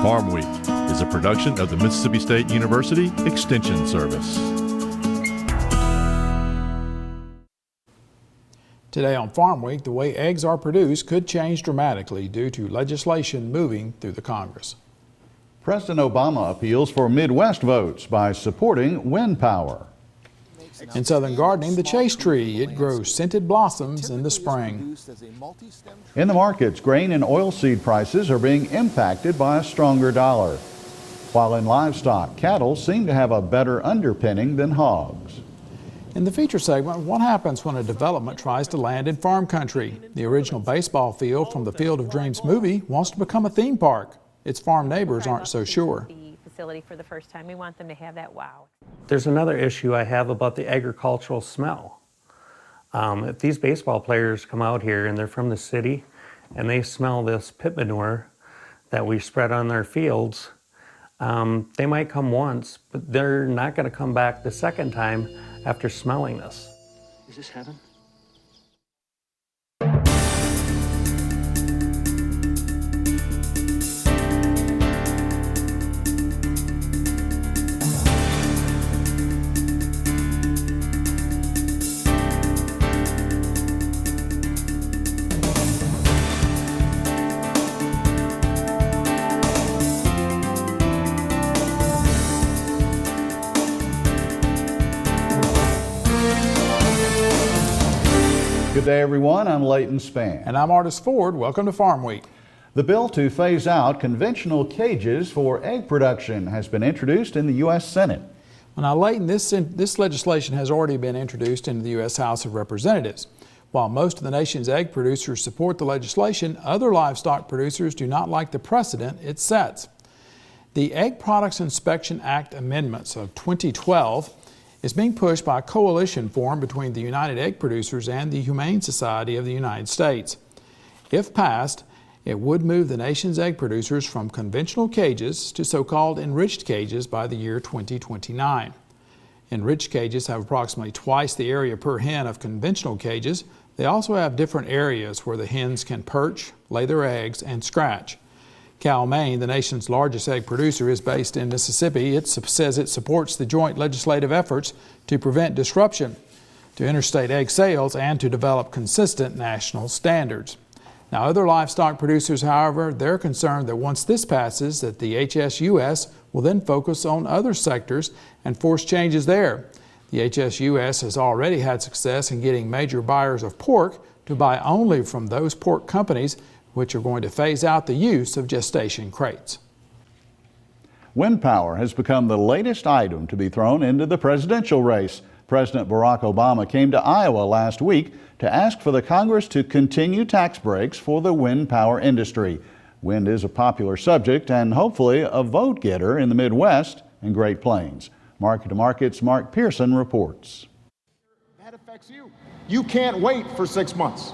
Farm Week is a production of the Mississippi State University Extension Service. Today on Farm Week, the way eggs are produced could change dramatically due to legislation moving through the Congress. President Obama appeals for Midwest votes by supporting wind power. In southern gardening, the chase tree, it grows scented blossoms in the spring. In the markets, grain and oilseed prices are being impacted by a stronger dollar. While in livestock, cattle seem to have a better underpinning than hogs. In the feature segment, what happens when a development tries to land in farm country? The original baseball field from the Field of Dreams movie wants to become a theme park. Its farm neighbors aren't so sure. Facility for the first time. We want them to have that wow. There's another issue I have about the agricultural smell. If these baseball players come out here and they're from the city and they smell this pit manure that we spread on their fields, they might come once, but they're not going to come back the second time after smelling this. Is this heaven? Good day, everyone. I'm Leighton Spann. And I'm Artis Ford. Welcome to Farm Week. The bill to phase out conventional cages for egg production has been introduced in the U.S. Senate. Well, now, Leighton, this legislation has already been introduced into the U.S. House of Representatives. While most of the nation's egg producers support the legislation, other livestock producers do not like the precedent it sets. The Egg Products Inspection Act amendments of 2012 is being pushed by a coalition formed between the United Egg Producers and the Humane Society of the United States. If passed, it would move the nation's egg producers from conventional cages to so-called enriched cages by the year 2029. Enriched cages have approximately twice the area per hen of conventional cages. They also have different areas where the hens can perch, lay their eggs, and scratch. Cal-Maine, the nation's largest egg producer, is based in Mississippi. It says it supports the joint legislative efforts to prevent disruption to interstate egg sales and to develop consistent national standards. Now, other livestock producers, however, they're concerned that once this passes, that the HSUS will then focus on other sectors and force changes there. The HSUS has already had success in getting major buyers of pork to buy only from those pork companies which are going to phase out the use of gestation crates. Wind power has become the latest item to be thrown into the presidential race. President Barack Obama came to Iowa last week to ask for the Congress to continue tax breaks for the wind power industry. Wind is a popular subject and hopefully a vote getter in the Midwest and Great Plains. Market to Market's Mark Pearson reports. That affects you. You can't wait for 6 months.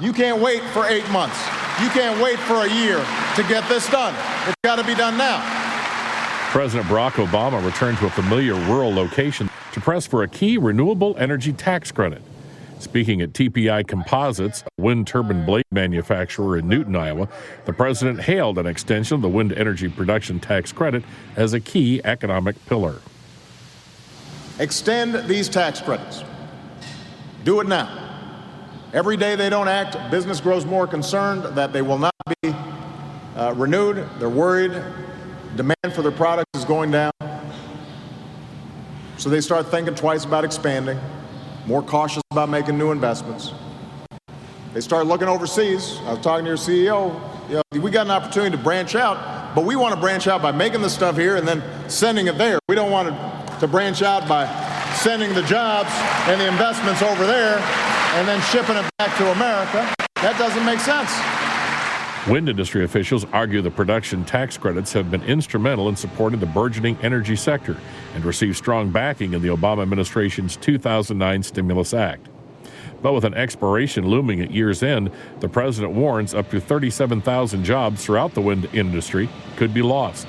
You can't wait for 8 months. You can't wait for a year to get this done. It's got to be done now. President Barack Obama returned to a familiar rural location to press for a key renewable energy tax credit. Speaking at TPI Composites, a wind turbine blade manufacturer in Newton, Iowa, the president hailed an extension of the wind energy production tax credit as a key economic pillar. Extend these tax credits. Do it now. Every day they don't act, business grows more concerned that they will not be renewed. They're worried. Demand for their products is going down. So they start thinking twice about expanding, more cautious about making new investments. They start looking overseas. I was talking to your CEO. We got an opportunity to branch out, but we want to branch out by making the stuff here and then sending it there. We don't want to branch out by sending the jobs and the investments over there and then shipping it back to America. That doesn't make sense. Wind industry officials argue the production tax credits have been instrumental in supporting the burgeoning energy sector and received strong backing in the Obama administration's 2009 Stimulus Act. But with an expiration looming at year's end, the president warns up to 37,000 jobs throughout the wind industry could be lost.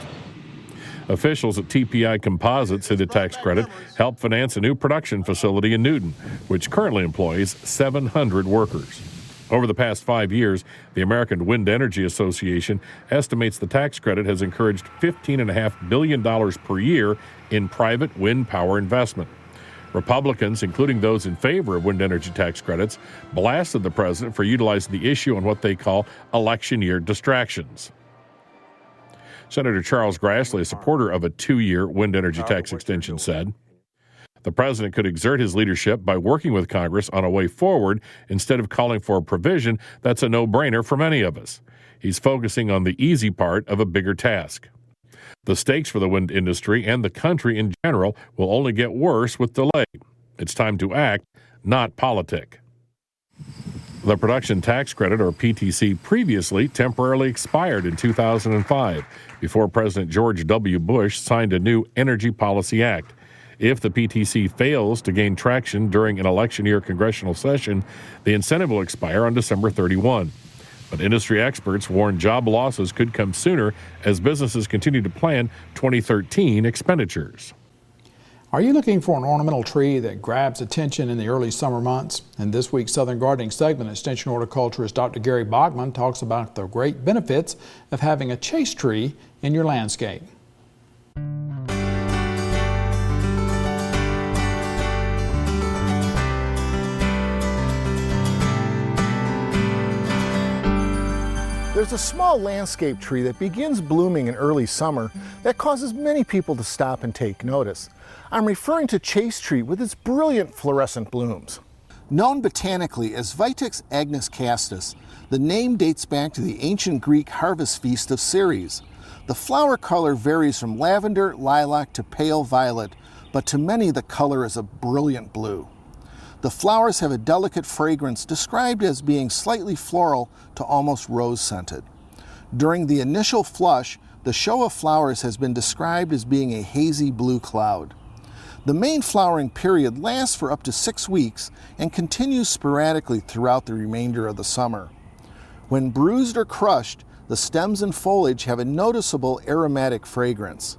Officials at TPI Composites say the tax credit helped finance a new production facility in Newton, which currently employs 700 workers. Over the past 5 years, the American Wind Energy Association estimates the tax credit has encouraged $15.5 billion per year in private wind power investment. Republicans, including those in favor of wind energy tax credits, blasted the president for utilizing the issue on what they call election year distractions. Senator Charles Grassley, a supporter of a 2-year wind energy tax extension, said, "The president could exert his leadership by working with Congress on a way forward instead of calling for a provision that's a no-brainer for many of us. He's focusing on the easy part of a bigger task. The stakes for the wind industry and the country in general will only get worse with delay. It's time to act, not politic." The production tax credit, or PTC, previously temporarily expired in 2005 before President George W. Bush signed a new Energy Policy Act. If the PTC fails to gain traction during an election year congressional session, the incentive will expire on December 31. But industry experts warn job losses could come sooner as businesses continue to plan 2013 expenditures. Are you looking for an ornamental tree that grabs attention in the early summer months? In this week's Southern Gardening segment, Extension Horticulturist Dr. Gary Bachman talks about the great benefits of having a chase tree in your landscape. There's a small landscape tree that begins blooming in early summer that causes many people to stop and take notice. I'm referring to chase tree with its brilliant fluorescent blooms. Known botanically as Vitex agnus castus, the name dates back to the ancient Greek harvest feast of Ceres. The flower color varies from lavender, lilac to pale violet, but to many the color is a brilliant blue. The flowers have a delicate fragrance described as being slightly floral to almost rose-scented. During the initial flush, the show of flowers has been described as being a hazy blue cloud. The main flowering period lasts for up to 6 weeks and continues sporadically throughout the remainder of the summer. When bruised or crushed, the stems and foliage have a noticeable aromatic fragrance.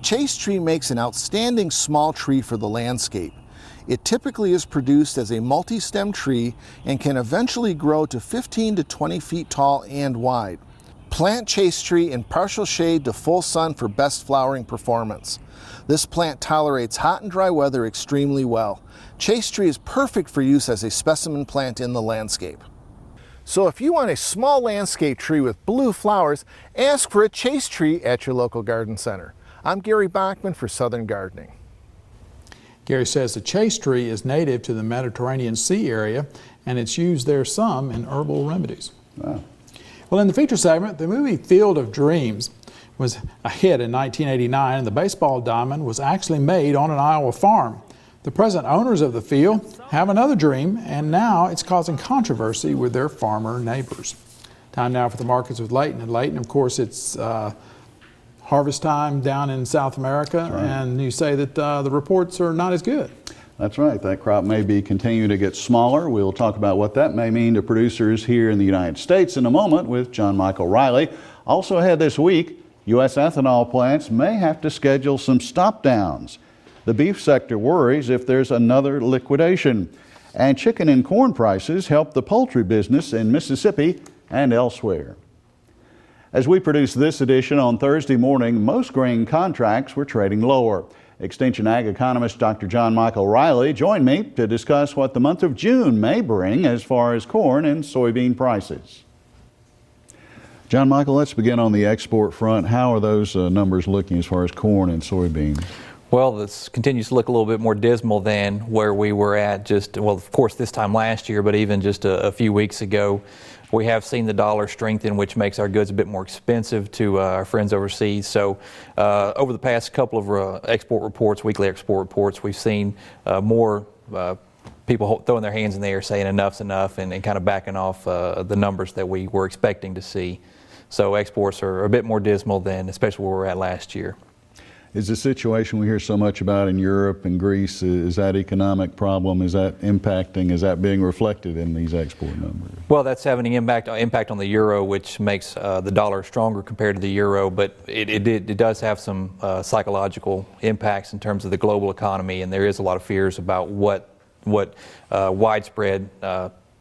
Chase tree makes an outstanding small tree for the landscape. It typically is produced as a multi-stem tree and can eventually grow to 15 to 20 feet tall and wide. Plant chase tree in partial shade to full sun for best flowering performance. This plant tolerates hot and dry weather extremely well. Chase tree is perfect for use as a specimen plant in the landscape. So if you want a small landscape tree with blue flowers, ask for a chase tree at your local garden center. I'm Gary Bachman for Southern Gardening. Gary says the chase tree is native to the Mediterranean Sea area, and it's used there some in herbal remedies. Wow. Well, in the feature segment, the movie Field of Dreams was a hit in 1989, and the baseball diamond was actually made on an Iowa farm. The present owners of the field have another dream, and now it's causing controversy with their farmer neighbors. Time now for the markets with Leighton. And Leighton, of course, it's harvest time down in South America, right. And you say that the reports are not as good. That's right. That crop may be continuing to get smaller. We'll talk about what that may mean to producers here in the United States in a moment with John Michael Riley. Also ahead this week, U.S. ethanol plants may have to schedule some stop downs. The beef sector worries if there's another liquidation. And chicken and corn prices help the poultry business in Mississippi and elsewhere. As we produce this edition on Thursday morning, most grain contracts were trading lower. Extension Ag economist Dr. John Michael Riley joined me to discuss what the month of June may bring as far as corn and soybean prices. John Michael, let's begin on the export front. How are those numbers looking as far as corn and soybeans? Well, this continues to look a little bit more dismal than where we were at just, well, of course, this time last year, but even just a few weeks ago. We have seen the dollar strengthen, which makes our goods a bit more expensive to our friends overseas. So over the past couple of export reports, weekly export reports, we've seen more people throwing their hands in the air saying enough's enough and kind of backing off the numbers that we were expecting to see. So exports are a bit more dismal than especially where we were at last year. Is the situation we hear so much about in Europe and Greece, is that economic problem, is that impacting, is that being reflected in these export numbers? Well, that's having an impact on the euro, which makes the dollar stronger compared to the euro, but it does have some psychological impacts in terms of the global economy, and there is a lot of fears about what widespread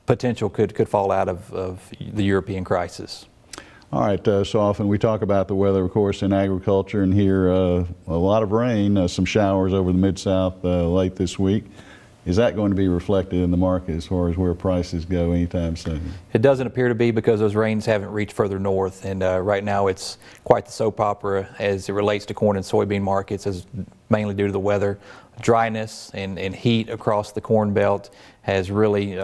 potential could fall out of the European crisis. All right, so often we talk about the weather, of course, in agriculture, and here a lot of rain, some showers over the Mid-South late this week. Is that going to be reflected in the market as far as where prices go anytime soon? It doesn't appear to be, because those rains haven't reached further north, and right now it's quite the soap opera as it relates to corn and soybean markets, as mainly due to the weather. Dryness and heat across the Corn Belt has really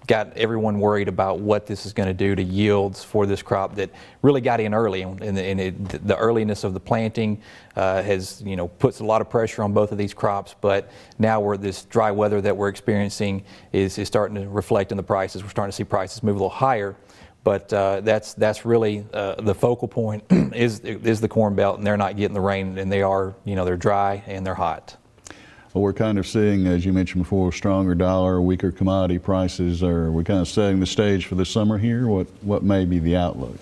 got everyone worried about what this is going to do to yields for this crop that really got in early, and the earliness of the planting has puts a lot of pressure on both of these crops. But now where this dry weather that we're experiencing is starting to reflect in the prices. We're starting to see prices move a little higher, but that's really the focal point is the Corn Belt, and they're not getting the rain, and they are they're dry and they're hot. Well, we're kind of seeing, as you mentioned before, stronger dollar, weaker commodity prices. Are we kind of setting the stage for the summer here? What may be the outlook?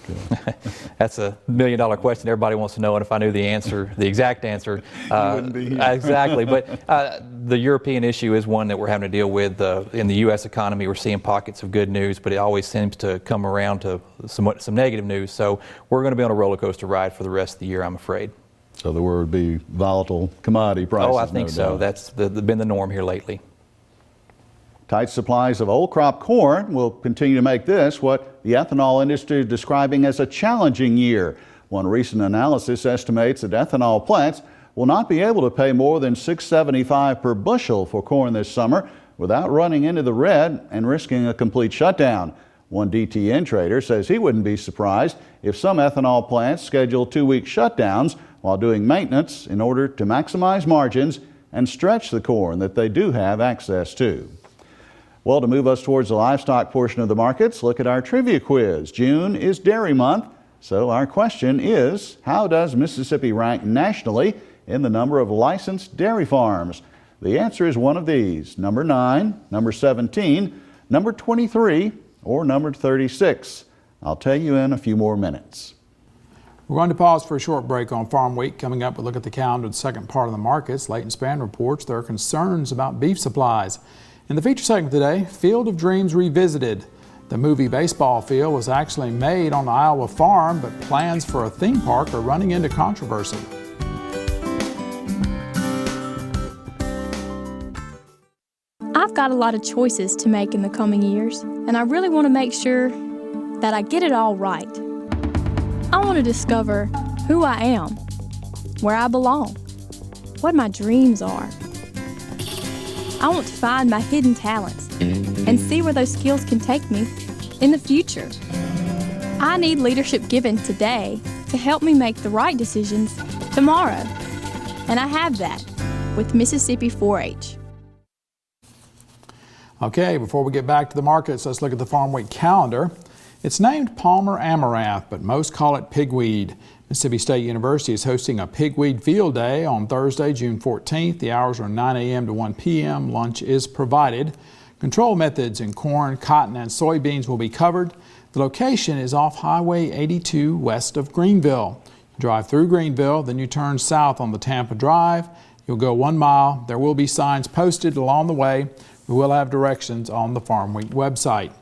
That's a $1 million question. Everybody wants to know, and if I knew the answer, the exact answer, you wouldn't be here. Exactly. But the European issue is one that we're having to deal with. In the U.S. economy, we're seeing pockets of good news, but it always seems to come around to some negative news. So we're going to be on a roller coaster ride for the rest of the year, I'm afraid. So the word would be volatile commodity prices. Oh, I think no so. doubt. That's been the norm here lately. Tight supplies of old crop corn will continue to make this what the ethanol industry is describing as a challenging year. One recent analysis estimates that ethanol plants will not be able to pay more than $6.75 per bushel for corn this summer without running into the red and risking a complete shutdown. One DTN trader says he wouldn't be surprised if some ethanol plants schedule 2-week shutdowns while doing maintenance in order to maximize margins and stretch the corn that they do have access to. Well, to move us towards the livestock portion of the markets, look at our trivia quiz. June is Dairy Month, so our question is, how does Mississippi rank nationally in the number of licensed dairy farms? The answer is one of these: number 9, number 17, number 23, or number 36. I'll tell you in a few more minutes. We're going to pause for a short break on Farm Week. Coming up, we'll look at the calendar, the second part of the markets. Leighton Spann reports there are concerns about beef supplies. In the feature segment today, Field of Dreams Revisited. The movie baseball field was actually made on the Iowa farm, but plans for a theme park are running into controversy. I've got a lot of choices to make in the coming years, and I really want to make sure that I get it all right. I want to discover who I am, where I belong, what my dreams are. I want to find my hidden talents and see where those skills can take me in the future. I need leadership given today to help me make the right decisions tomorrow. And I have that with Mississippi 4-H. Okay, before we get back to the markets, let's look at the Farm Week calendar. It's named Palmer Amaranth, but most call it pigweed. Mississippi State University is hosting a pigweed field day on Thursday, June 14th. The hours are 9 a.m. to 1 p.m. Lunch is provided. Control methods in corn, cotton, and soybeans will be covered. The location is off Highway 82 west of Greenville. You drive through Greenville, then you turn south on the Tampa Drive. You'll go 1 mile. There will be signs posted along the way. We will have directions on the Farm Week website.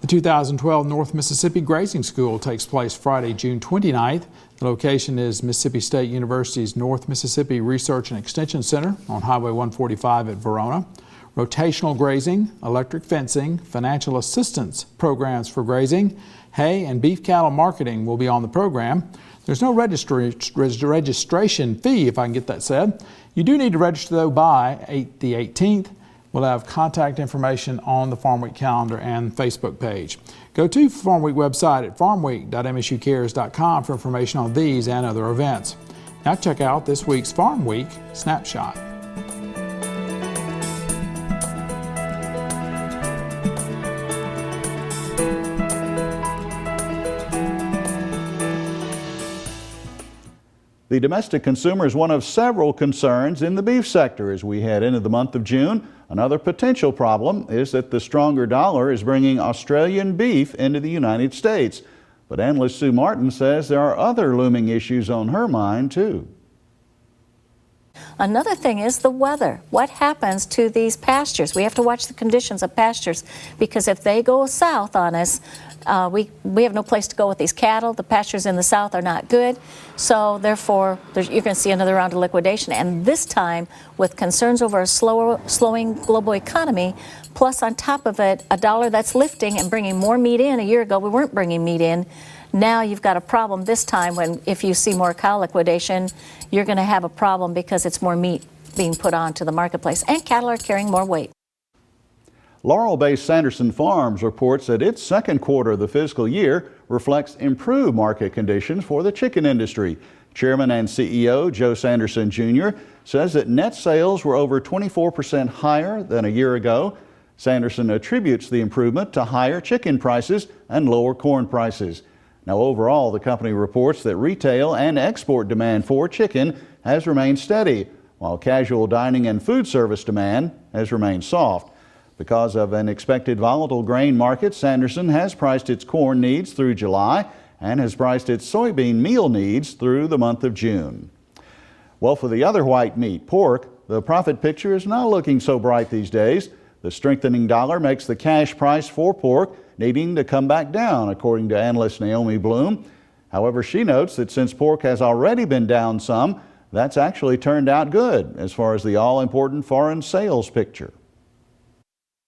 The 2012 North Mississippi Grazing School takes place Friday, June 29th. The location is Mississippi State University's North Mississippi Research and Extension Center on Highway 145 at Verona. Rotational grazing, electric fencing, financial assistance programs for grazing, hay and beef cattle marketing will be on the program. There's no registration fee, if I can get that said. You do need to register though by the 18th. We'll have contact information on the Farm Week calendar and Facebook page. Go to Farm Week website at farmweek.msucares.com for information on these and other events. Now check out this week's Farm Week Snapshot. The domestic consumer is one of several concerns in the beef sector as we head into the month of June. Another potential problem is that the stronger dollar is bringing Australian beef into the United States. But analyst Sue Martin says there are other looming issues on her mind, too. Another thing is the weather. What happens to these pastures? We have to watch the conditions of pastures, because if they go south on us, we have no place to go with these cattle. The pastures in the south are not good, so therefore you're going to see another round of liquidation. And this time, with concerns over a slowing global economy, plus on top of it, a dollar that's lifting and bringing more meat in. A year ago, we weren't bringing meat in. Now you've got a problem this time when if you see more cow liquidation, you're going to have a problem because it's more meat being put onto the marketplace, and cattle are carrying more weight. Laurel-based Sanderson Farms reports that its second quarter of the fiscal year reflects improved market conditions for the chicken industry. Chairman and CEO Joe Sanderson Jr. says that net sales were over 24% higher than a year ago. Sanderson attributes the improvement to higher chicken prices and lower corn prices. Now, overall, the company reports that retail and export demand for chicken has remained steady, while casual dining and food service demand has remained soft. Because of an expected volatile grain market, Sanderson has priced its corn needs through July and has priced its soybean meal needs through the month of June. Well, for the other white meat, pork, the profit picture is not looking so bright these days. The strengthening dollar makes the cash price for pork needing to come back down, according to analyst Naomi Bloom. However, she notes that since pork has already been down some, that's actually turned out good as far as the all-important foreign sales picture.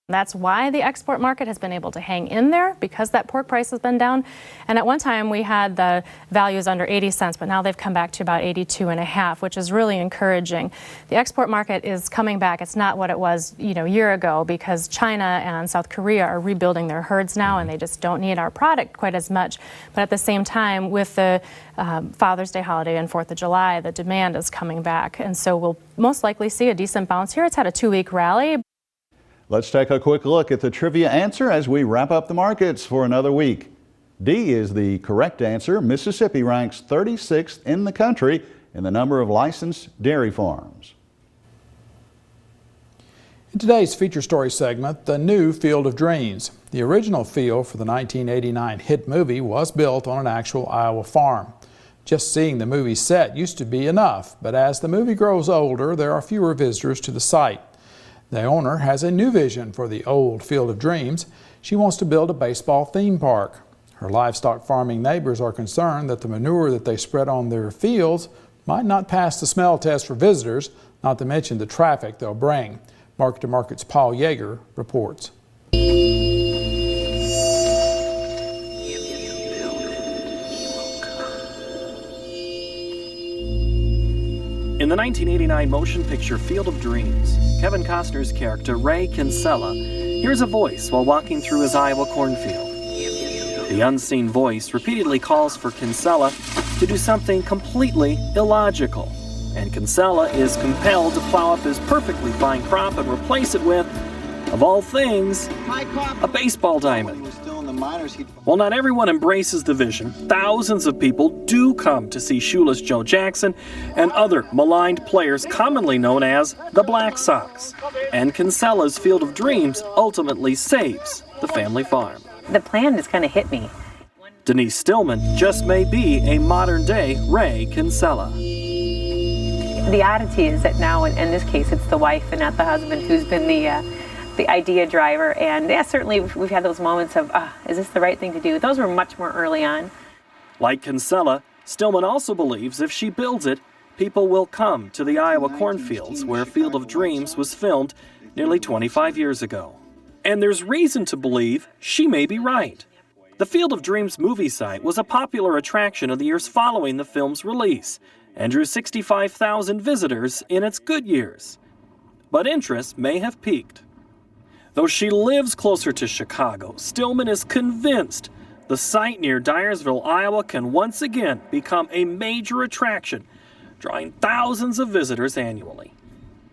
That's why the export market has been able to hang in there, because that pork price has been down. And at one time we had the values under 80 cents, but now they've come back to about 82.5, which is really encouraging. The export market is coming back. It's not what it was, a year ago, because China and South Korea are rebuilding their herds now, and they just don't need our product quite as much. But at the same time, with the Father's Day holiday and 4th of July, the demand is coming back. And so we'll most likely see a decent bounce here. It's had a 2-week rally. Let's take a quick look at the trivia answer as we wrap up the markets for another week. D is the correct answer. Mississippi ranks 36th in the country in the number of licensed dairy farms. In today's feature story segment, the new Field of Dreams. The original field for the 1989 hit movie was built on an actual Iowa farm. Just seeing the movie set used to be enough, but as the movie grows older, there are fewer visitors to the site. The owner has a new vision for the old Field of Dreams. She wants to build a baseball theme park. Her livestock farming neighbors are concerned that the manure that they spread on their fields might not pass the smell test for visitors, not to mention the traffic they'll bring. Market to Market's Paul Yeager reports. In the 1989 motion picture Field of Dreams, Kevin Costner's character Ray Kinsella hears a voice while walking through his Iowa cornfield. The unseen voice repeatedly calls for Kinsella to do something completely illogical, and Kinsella is compelled to plow up his perfectly fine crop and replace it with, of all things, a baseball diamond. While not everyone embraces the vision, thousands of people do come to see shoeless Joe Jackson and other maligned players commonly known as the Black Sox. And Kinsella's Field of Dreams ultimately saves the family farm. The plan just kind of hit me. Denise Stillman just may be a modern-day Ray Kinsella. The oddity is that now, in this case, it's the wife and not the husband who's been the idea driver. And yeah, certainly we've had those moments of, is this the right thing to do? Those were much more early on. Like Kinsella, Stillman also believes if she builds it, people will come to the Iowa cornfields where Field of Dreams was filmed nearly 25 years ago. And there's reason to believe she may be right. The Field of Dreams movie site was a popular attraction in the years following the film's release and drew 65,000 visitors in its good years. But interest may have peaked. Though she lives closer to Chicago, Stillman is convinced the site near Dyersville, Iowa can once again become a major attraction, drawing thousands of visitors annually.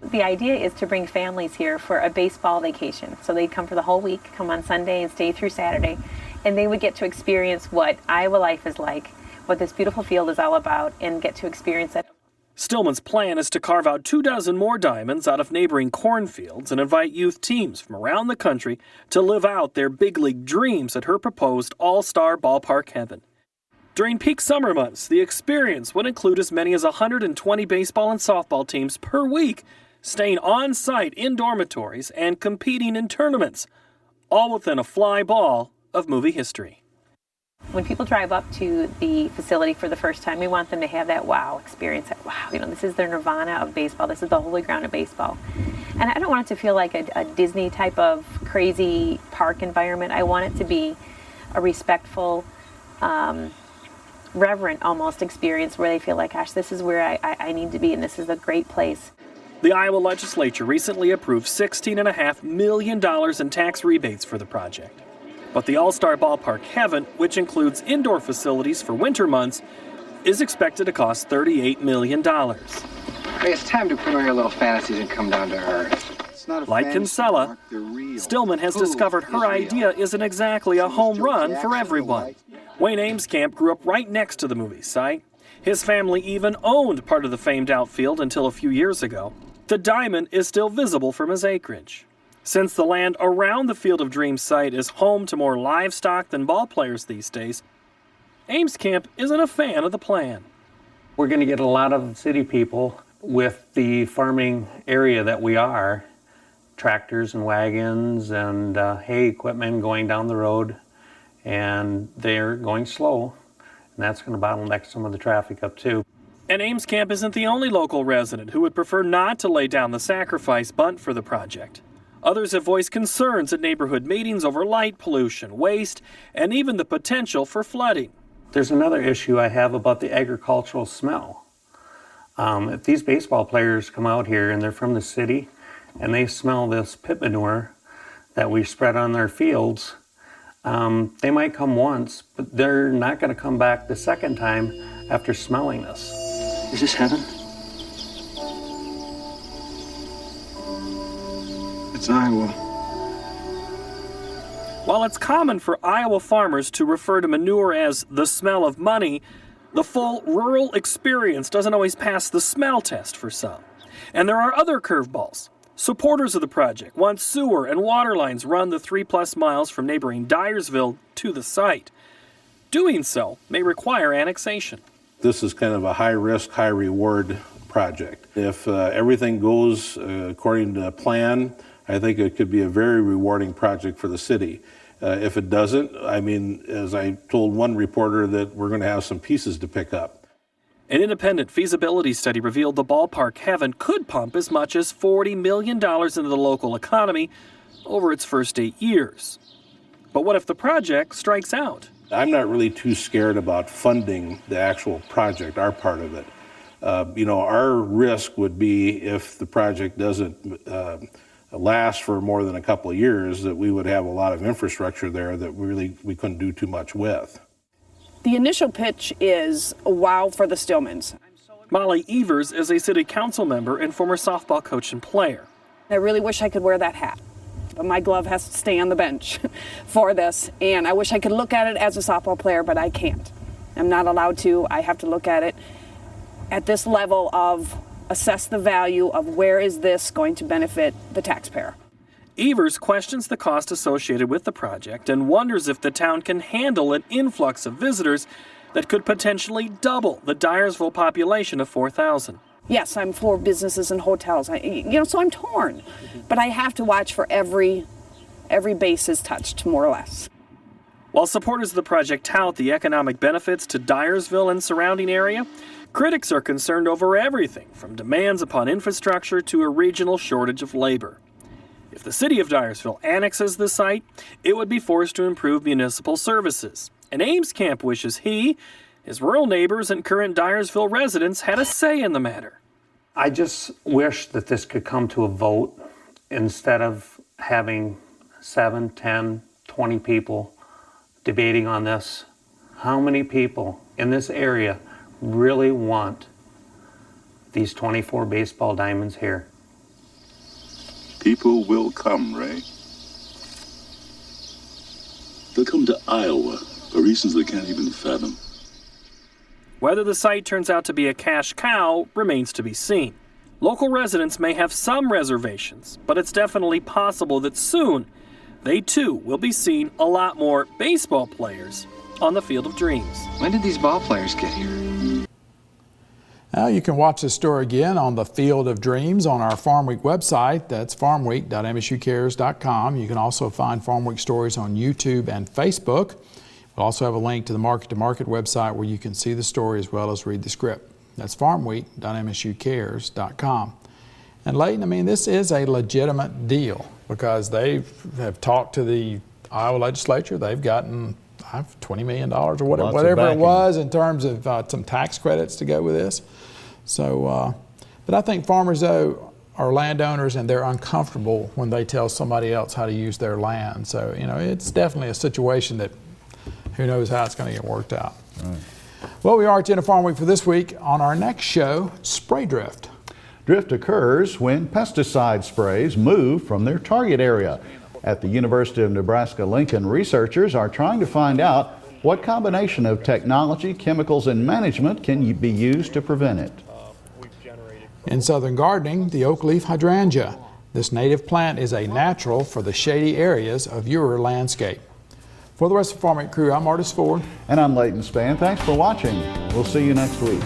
The idea is to bring families here for a baseball vacation. So they'd come for the whole week, come on Sunday and stay through Saturday, and they would get to experience what Iowa life is like, what this beautiful field is all about, and get to experience it. Stillman's plan is to carve out 24 more diamonds out of neighboring cornfields and invite youth teams from around the country to live out their big league dreams at her proposed all-star ballpark heaven. During peak summer months, the experience would include as many as 120 baseball and softball teams per week, staying on site in dormitories and competing in tournaments, all within a fly ball of movie history. When people drive up to the facility for the first time, we want them to have that wow experience. That wow, this is their nirvana of baseball. This is the holy ground of baseball. And I don't want it to feel like a Disney type of crazy park environment. I want it to be a respectful, reverent almost experience where they feel like, gosh, this is where I need to be, and this is a great place. The Iowa legislature recently approved $16.5 million in tax rebates for the project. But the All-Star Ballpark heaven, which includes indoor facilities for winter months, is expected to cost $38 million. It's time to put away your little fantasies and come down to earth. It's not a like Kinsella, Stillman has discovered her idea isn't exactly a home run for everyone. Wayne Amescamp grew up right next to the movie site. His family even owned part of the famed outfield until a few years ago. The diamond is still visible from his acreage. Since the land around the Field of Dreams site is home to more livestock than ball players these days, Amescamp isn't a fan of the plan. We're going to get a lot of city people with the farming area that we are, tractors and wagons and hay equipment going down the road, and they're going slow, and that's going to bottleneck some of the traffic up too. And Amescamp isn't the only local resident who would prefer not to lay down the sacrifice bunt for the project. Others have voiced concerns at neighborhood meetings over light pollution, waste, and even the potential for flooding. There's another issue I have about the agricultural smell. If these baseball players come out here and they're from the city and they smell this pit manure that we spread on their fields, they might come once, but they're not going to come back the second time after smelling this. Is this heaven? It's Iowa. While it's common for Iowa farmers to refer to manure as the smell of money, the full rural experience doesn't always pass the smell test for some. And there are other curveballs. Supporters of the project want sewer and water lines run the 3+ miles from neighboring Dyersville to the site. Doing so may require annexation. This is kind of a high-risk, high-reward project. If everything goes according to plan, I think it could be a very rewarding project for the city. If it doesn't, I mean, as I told one reporter, that we're going to have some pieces to pick up. An independent feasibility study revealed the ballpark heaven could pump as much as $40 million into the local economy over its first 8 years. But what if the project strikes out? I'm not really too scared about funding the actual project, our part of it. Our risk would be if the project doesn't last for more than a couple of years, that we would have a lot of infrastructure there that we couldn't do too much with. The initial pitch is a wow for the Stillmans. Molly Evers is a city council member and former softball coach and player. I really wish I could wear that hat, but my glove has to stay on the bench for this, and I wish I could look at it as a softball player, but I can't. I'm not allowed to. I have to look at it at this level of assess the value of where is this going to benefit the taxpayer. Evers questions the cost associated with the project and wonders if the town can handle an influx of visitors that could potentially double the Dyersville population of 4,000. Yes, I'm for businesses and hotels, so I'm torn. But I have to watch for every base is touched, more or less. While supporters of the project tout the economic benefits to Dyersville and surrounding area, critics are concerned over everything from demands upon infrastructure to a regional shortage of labor. If the city of Dyersville annexes the site, it would be forced to improve municipal services. And Amescamp wishes he, his rural neighbors, and current Dyersville residents had a say in the matter. I just wish that this could come to a vote instead of having 7, 10, 20 people debating on this. How many people in this area really want these 24 baseball diamonds here? People will come, Ray. They'll come to Iowa for reasons they can't even fathom. Whether the site turns out to be a cash cow remains to be seen. Local residents may have some reservations, but it's definitely possible that soon they too will be seeing a lot more baseball players on the Field of Dreams. When did these ball players get here? Now you can watch this story again on the Field of Dreams on our Farm Week website. That's farmweek.msucares.com. You can also find Farm Week stories on YouTube and Facebook. We'll also have a link to the Market to Market website where you can see the story as well as read the script. That's farmweek.msucares.com. And Leighton, I mean, this is a legitimate deal because they have talked to the Iowa legislature. They've gotten $20 million or whatever it was in terms of some tax credits to go with this. So, but I think farmers, though, are landowners and they're uncomfortable when they tell somebody else how to use their land. So, you know, it's definitely a situation that who knows how it's going to get worked out. Right. Well, we are at the end of Farm Week for this week. On our next show, spray drift. Drift occurs when pesticide sprays move from their target area. At the University of Nebraska-Lincoln, researchers are trying to find out what combination of technology, chemicals, and management can be used to prevent it. In southern gardening, the oak leaf hydrangea. This native plant is a natural for the shady areas of your landscape. For the rest of the Farm Week crew, I'm Artis Ford. And I'm Leighton Spann. Thanks for watching. We'll see you next week.